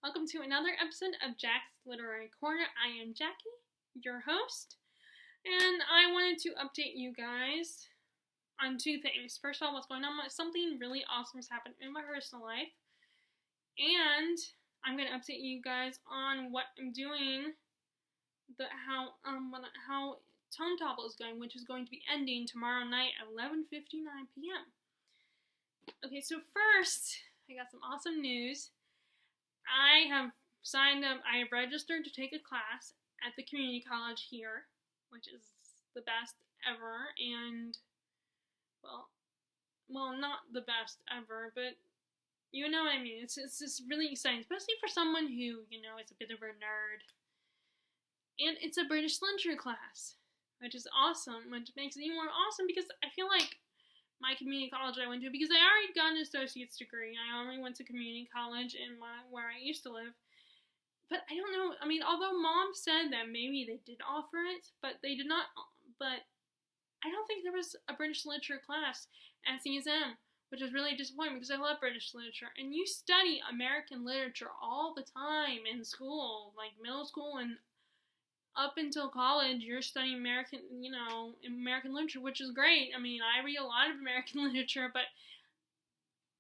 Welcome to another episode of Jack's Literary Corner. I am Jackie, your host, and I wanted to update you guys on two things. First of all, what's going on? Something really awesome has happened in my personal life, and I'm going to update you guys on what I'm doing, how Topple is going, which is going to be ending tomorrow night at 11:59 p.m. Okay, so first, I got some awesome news. I have signed up, I have registered to take a class at the community college here, which is the best ever, and, well, not the best ever, but you know what I mean. It's just really exciting, especially for someone who, is a bit of a nerd. And it's a British literature class, which is awesome, which makes it even more awesome because I feel like my community college I went to, because I already got an associate's degree. I already went to community college in where I used to live. But I don't know, although Mom said that maybe they did offer it, but they did not, but I don't think there was a British literature class at CSM, which is really disappointing because I love British literature. And you study American literature all the time in school, like middle school and up until college, you're studying American literature, which is great. I read a lot of American literature, but,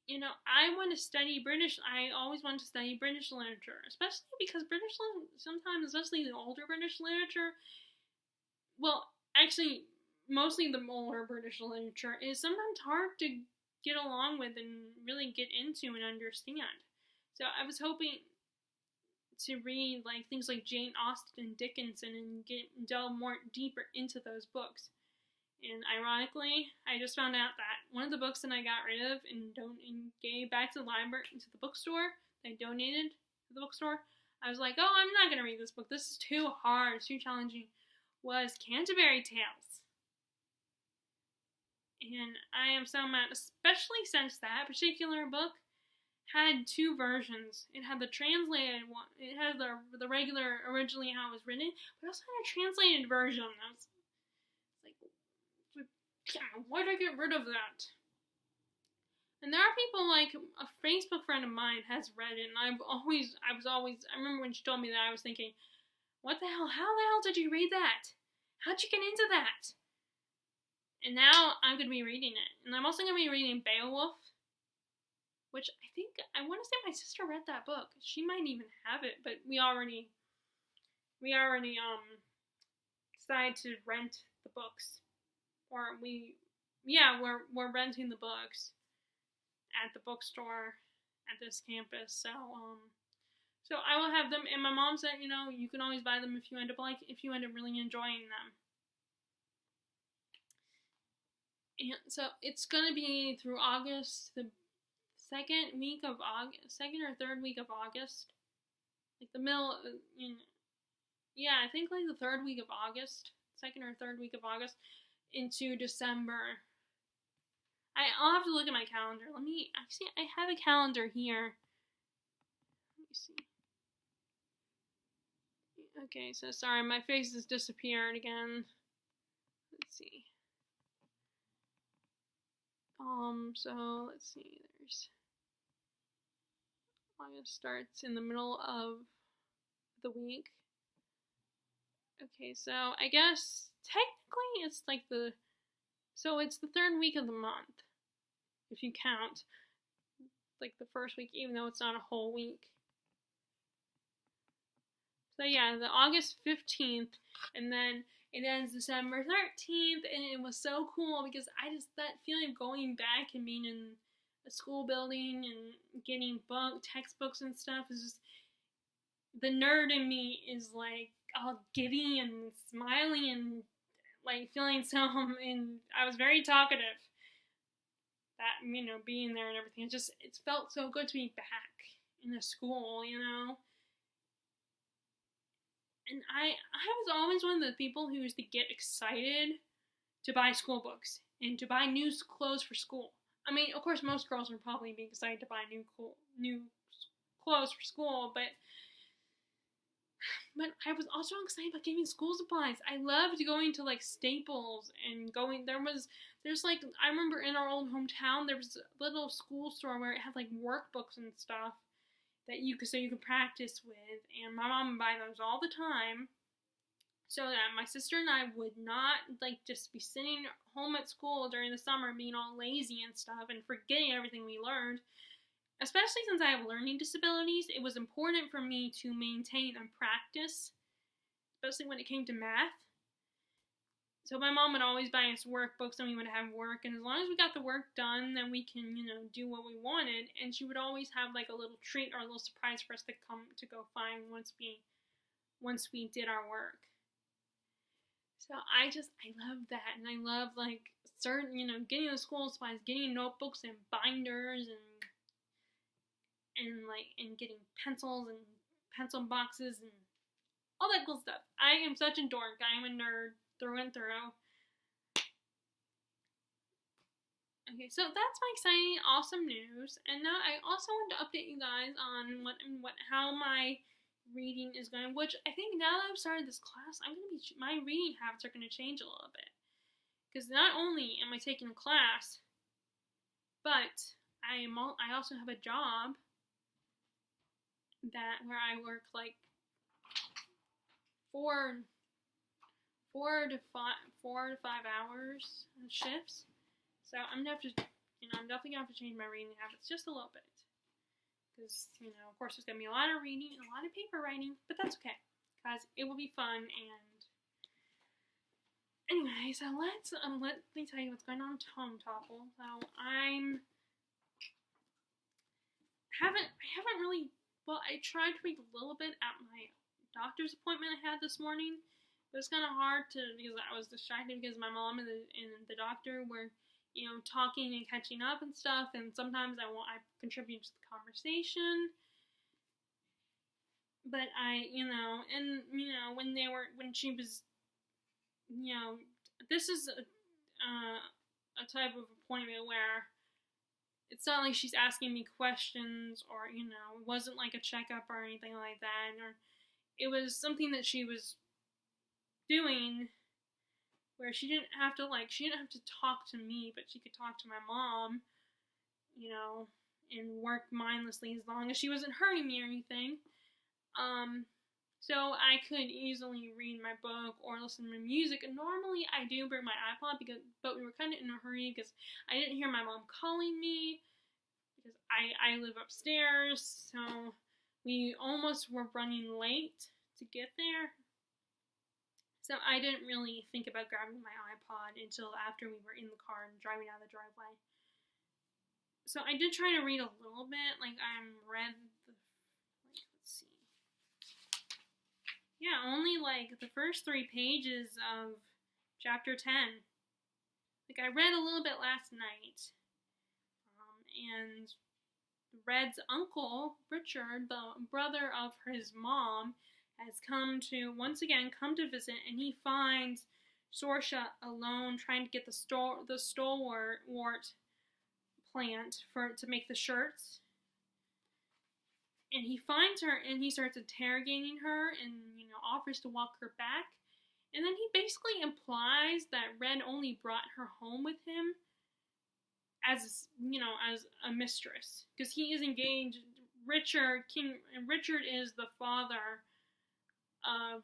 I want to study British. I always want to study British literature, especially because sometimes, especially the older British literature, well, actually, mostly the older British literature is sometimes hard to get along with and really get into and understand. So I was hoping to read things like Jane Austen, Dickinson, and delve more deeper into those books. And ironically, I just found out that one of the books that I got rid of and gave back to the library, to the bookstore, I donated to the bookstore, I was like, oh, I'm not going to read this book. This is too hard, it's too challenging, was Canterbury Tales. And I am so mad, especially since that particular book had two versions. It had the translated one. It had the regular, originally how it was written, but also had a translated version. I was like, why did I get rid of that? And there are people, like a Facebook friend of mine has read it, and I remember when she told me that, I was thinking, what the hell, how the hell did you read that? How'd you get into that? And now I'm going to be reading it. And I'm also going to be reading Beowulf, which I want to say my sister read that book. She might even have it, but we already decided to rent the books, or we're renting the books at the bookstore at this campus. So I will have them, and my mom said, you can always buy them if you end up really enjoying them. And so it's gonna be through August, the second or third week of August, like the middle, I think like the third week of August, second or third week of August, into December. I'll have to look at my calendar. I have a calendar here. Let me see. Okay, so sorry, my face has disappeared again. Let's see. So let's see, August starts in the middle of the week. Okay, so I guess technically it's it's the third week of the month, if you count, like the first week, even though it's not a whole week. So yeah, the August 15th, and then it ends December 13th, and it was so cool because that feeling of going back and being in a school building and getting textbooks and stuff is just, the nerd in me is like all giddy and smiling and like feeling and I was very talkative. That, being there and everything, it felt so good to be back in the school, And I was always one of the people who used to get excited to buy school books and to buy new clothes for school. Of course, most girls would probably be excited to buy new clothes for school, but I was also excited about getting school supplies. I loved going to Staples and I remember in our old hometown there was a little school store where it had workbooks and stuff that you could practice with, and my mom would buy those all the time, so that my sister and I would not like just be sitting home at school during the summer being all lazy and stuff and forgetting everything we learned. Especially since I have learning disabilities, it was important for me to maintain and practice, especially when it came to math. So my mom would always buy us workbooks, and we would have work, and as long as we got the work done, then we can, do what we wanted. And she would always have like a little treat or a little surprise for us to go find once we did our work. So I love that, and I love like getting the school supplies, getting notebooks and binders and getting pencils and pencil boxes and all that cool stuff. I am such a dork. I am a nerd through and through. Okay, so that's my exciting, awesome news. And now I also want to update you guys on how my reading is going. Which I think now that I've started this class, my reading habits are going to change a little bit. Because not only am I taking a class, but I also have a job where I work like 4 to 5 hours shifts. So I'm gonna have to, I'm definitely gonna have to change my reading habits just a little bit, because of course there's gonna be a lot of reading and a lot of paper writing, but that's okay, because it will be fun. And anyway, so let me tell you what's going on Tome, Topple. So I haven't really. Well, I tried to read a little bit at my doctor's appointment I had this morning. It was kind of hard because I was distracted because my mom and the doctor were, talking and catching up and stuff. And sometimes I contribute to the conversation. But when she was, this is a type of appointment where it's not like she's asking me questions or, it wasn't like a checkup or anything like that. Or it was something that she was doing where she didn't have to talk to me, but she could talk to my mom, and work mindlessly as long as she wasn't hurting me or anything. So I could easily read my book or listen to music. And normally I do bring my iPod but we were kind of in a hurry because I didn't hear my mom calling me because I live upstairs. So we almost were running late to get there. So I didn't really think about grabbing my iPod until after we were in the car and driving out of the driveway. So I did try to read a little bit. Let's see. Yeah, only the first 3 pages of chapter 10. I read a little bit last night. And Red's uncle, Richard, the brother of his mom, has once again come to visit, and he finds Sorsha alone trying to get the stalwart plant to make the shirts. And he finds her, and he starts interrogating her, and offers to walk her back. And then he basically implies that Red only brought her home with him as a mistress, because he is engaged. Richard is the father of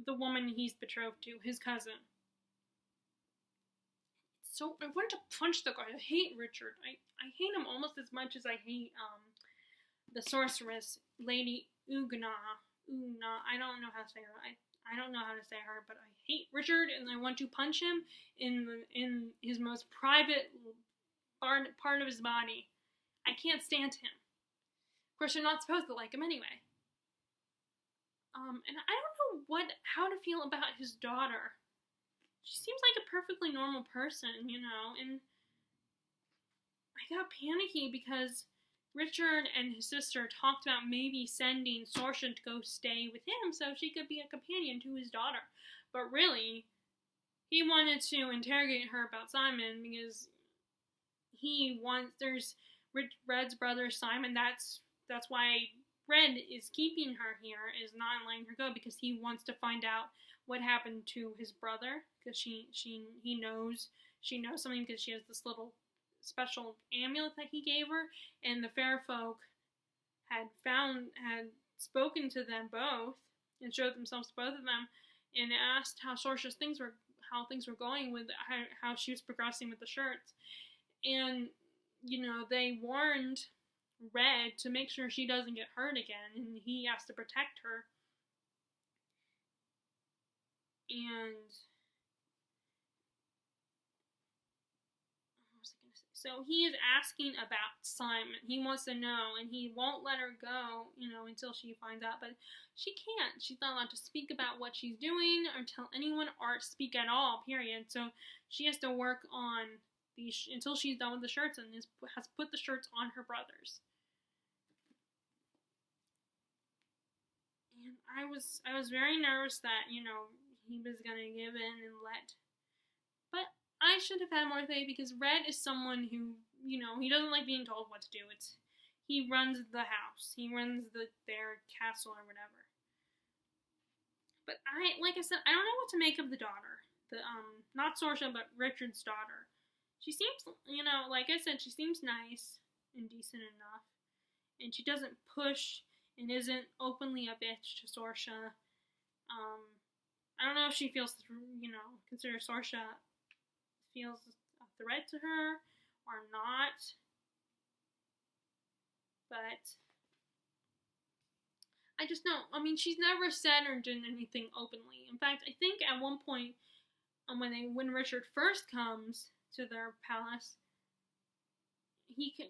the woman he's betrothed to, his cousin. So I want to punch the guy. I hate Richard. I hate him almost as much as I hate the sorceress, Lady Ugna. I don't know how to say her. I don't know how to say her, but I hate Richard, and I want to punch him in his most private part of his body. I can't stand him. Of course, you're not supposed to like him anyway. And I don't know how to feel about his daughter. She seems like a perfectly normal person, and I got panicky because Richard and his sister talked about maybe sending Sorsha to go stay with him so she could be a companion to his daughter. But really, he wanted to interrogate her about Simon because there's Red's brother Simon. That's why Red is keeping her here, is not letting her go, because he wants to find out what happened to his brother, because she knows something, because she has this little special amulet that he gave her, and the fair folk had spoken to them both and showed themselves to both of them and asked how things were going with how she was progressing with the shirts. And they warned Red to make sure she doesn't get hurt again, and he has to protect her. And so he is asking about Simon. He wants to know, and he won't let her go, until she finds out. But she can't. She's not allowed to speak about what she's doing or tell anyone or speak at all, period. So she has to work on these until she's done with the shirts and has put the shirts on her brothers. And I was very nervous that, he was going to give in and let. But I should have had more faith because Red is someone who, he doesn't like being told what to do. He runs the house. He runs their castle or whatever. But like I said, I don't know what to make of the daughter. Not Sorsha, but Richard's daughter. She seems, like I said, she seems nice and decent enough. And she doesn't push and isn't openly a bitch to Sorsha. I don't know if she feels, considers Sorsha feels a threat to her or not. But I just know. I mean, she's never said or done anything openly. In fact, I think at one point, when Richard first comes to their palace,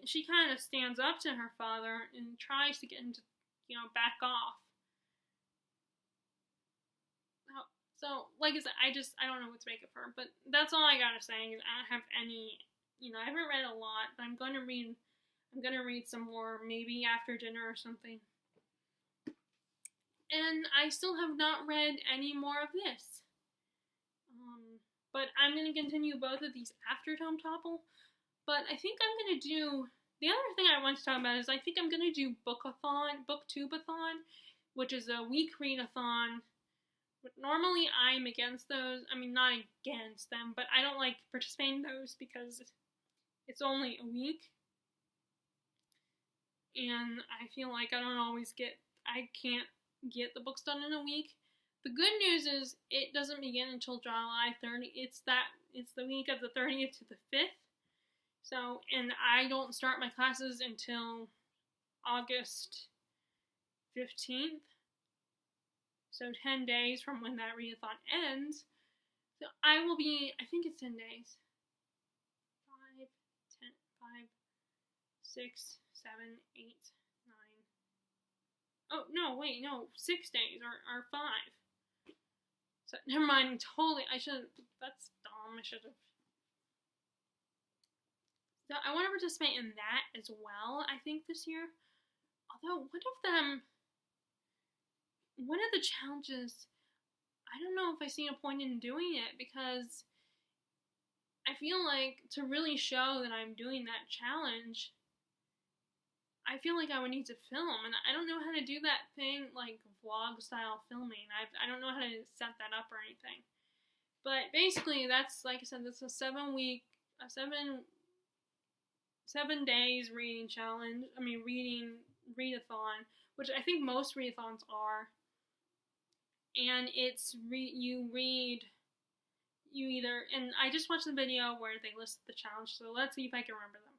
she kind of stands up to her father and tries to get him to, back off. So, like I said, I don't know what to make of her, but that's all I gotta say. Is I don't have any, I haven't read a lot, but I'm gonna read some more, maybe after dinner or something. And I still have not read any more of this. But I'm gonna continue both of these after Tome Topple. But I think I'm gonna do, the other thing I want to talk about is I think I'm gonna do Booktubeathon, which is a week readathon. But normally I'm against those. I mean, not against them, but I don't like participating in those because it's only a week. And I feel like I can't get the books done in a week. The good news is it doesn't begin until July 30th. It's the week of the 30th to the 5th. So, and I don't start my classes until August 15th. So 10 days from when that readathon ends. So I will be, I think it's 10 days. 5, 6, 7, 8, 9. Oh, no, wait, no. 6 days or 5. So, never mind. Totally, that's dumb. I should have. So I want to participate in that as well, I think, this year. Although, one of the challenges, I don't know if I see a point in doing it because I feel like to really show that I'm doing that challenge, I feel like I would need to film, and I don't know how to do that thing like vlog style filming. I don't know how to set that up or anything. But basically, that's, like I said, that's a 7 days reading challenge. I mean, readathon, which I think most readathons are. And it's and I just watched the video where they listed the challenge, so let's see if I can remember them.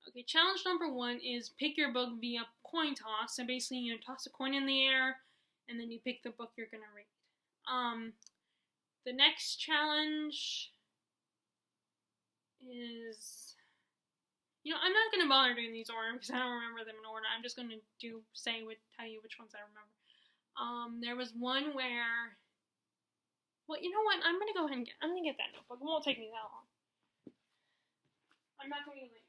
Okay, challenge number 1 is pick your book via coin toss. So basically, you toss a coin in the air, and then you pick the book you're gonna read. The next challenge is, I'm not gonna bother doing these order because I don't remember them in order. I'm just gonna tell you which ones I remember. There was one where, well, you know what? I'm gonna go ahead and get that notebook. It won't take me that long. I'm not going to be late.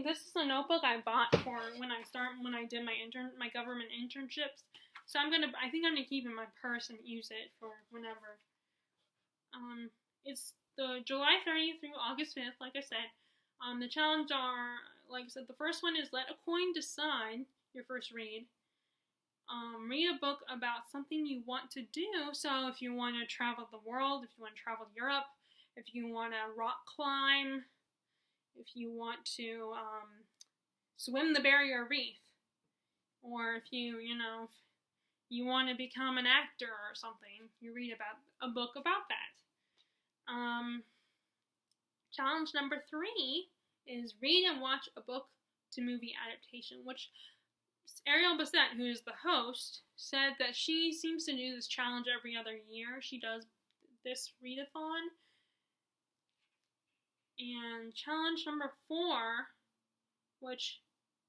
This is a notebook I bought for when I did my government internships. So I think I'm gonna keep it in my purse and use it for whenever. It's the July 30th through August 5th, like I said. The challenge are, like I said, the first one is let a coin decide your first read. read a book about something you want to do. So if you want to travel the world, if you want to travel Europe, if you want to rock climb, if you want to swim the barrier reef, or if if you want to become an actor or something, you read about a book about that. Challenge number 3 is read and watch a book to movie adaptation, which Ariel Bassett, who is the host, said that she seems to do this challenge every other year. She does this readathon. And challenge number 4, which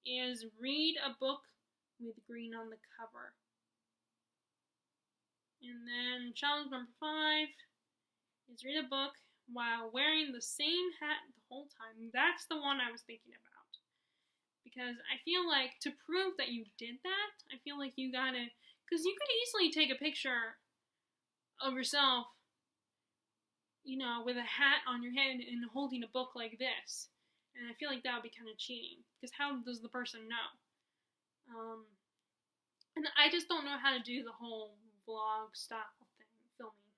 is read a book with green on the cover. And then challenge number 5 is read a book while wearing the same hat the whole time. That's the one I was thinking about. Because I feel like to prove that you did that, I feel like you gotta, because you could easily take a picture of yourself, with a hat on your head and holding a book like this. And I feel like that would be kind of cheating, because how does the person know? And I just don't know how to do the whole vlog style thing, filming.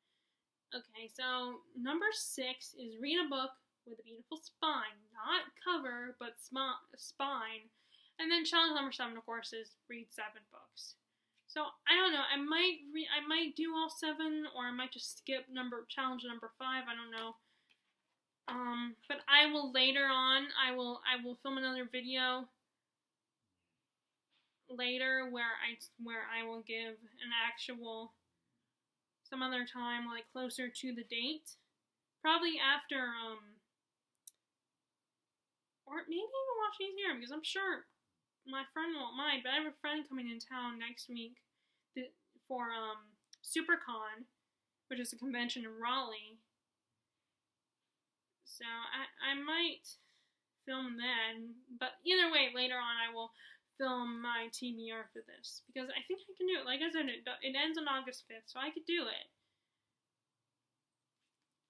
Okay, so number 6 is read a book with a beautiful spine, not cover, but spine. And then challenge number 7, of course, is read 7 books. So I don't know. I might do all 7, or I might just skip challenge number 5. I don't know. But I will later on. I will film another video later where I will give an actual some other time, like closer to the date, probably after or maybe even while she's here, because I'm sure my friend won't mind. But I have a friend coming in town next week for SuperCon, which is a convention in Raleigh. So I might film then. But either way, later on I will film my TBR for this, because I think I can do it. Like I said, it ends on August 5th, so I could do it.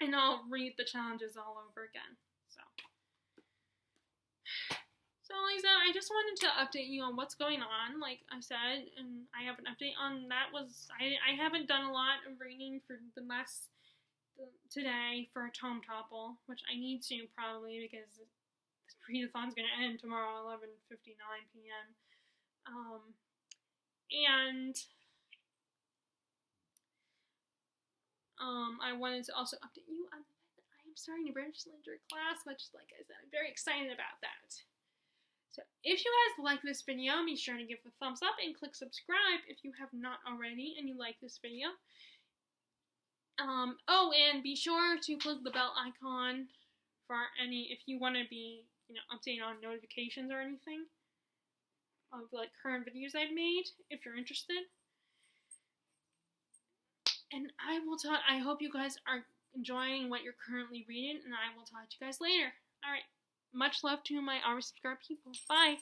And I'll read the challenges all over again. So like I said, I just wanted to update you on what's going on, like I said, and I have an update on that. I haven't done a lot of reading for today for Tome Topple, which I need to probably, because the readathon's going to end tomorrow at 11:59 p.m. I wanted to also update you on the fact that I am starting a British literature class, which, like I said, I'm very excited about that. So if you guys like this video, be sure to give it a thumbs up and click subscribe if you have not already and you like this video. Oh, and be sure to click the bell icon for if you want to be, updated on notifications or anything of like current videos I've made, if you're interested. And I hope you guys are enjoying what you're currently reading, and I will talk to you guys later. Alright, much love to my already subscribed people. Bye!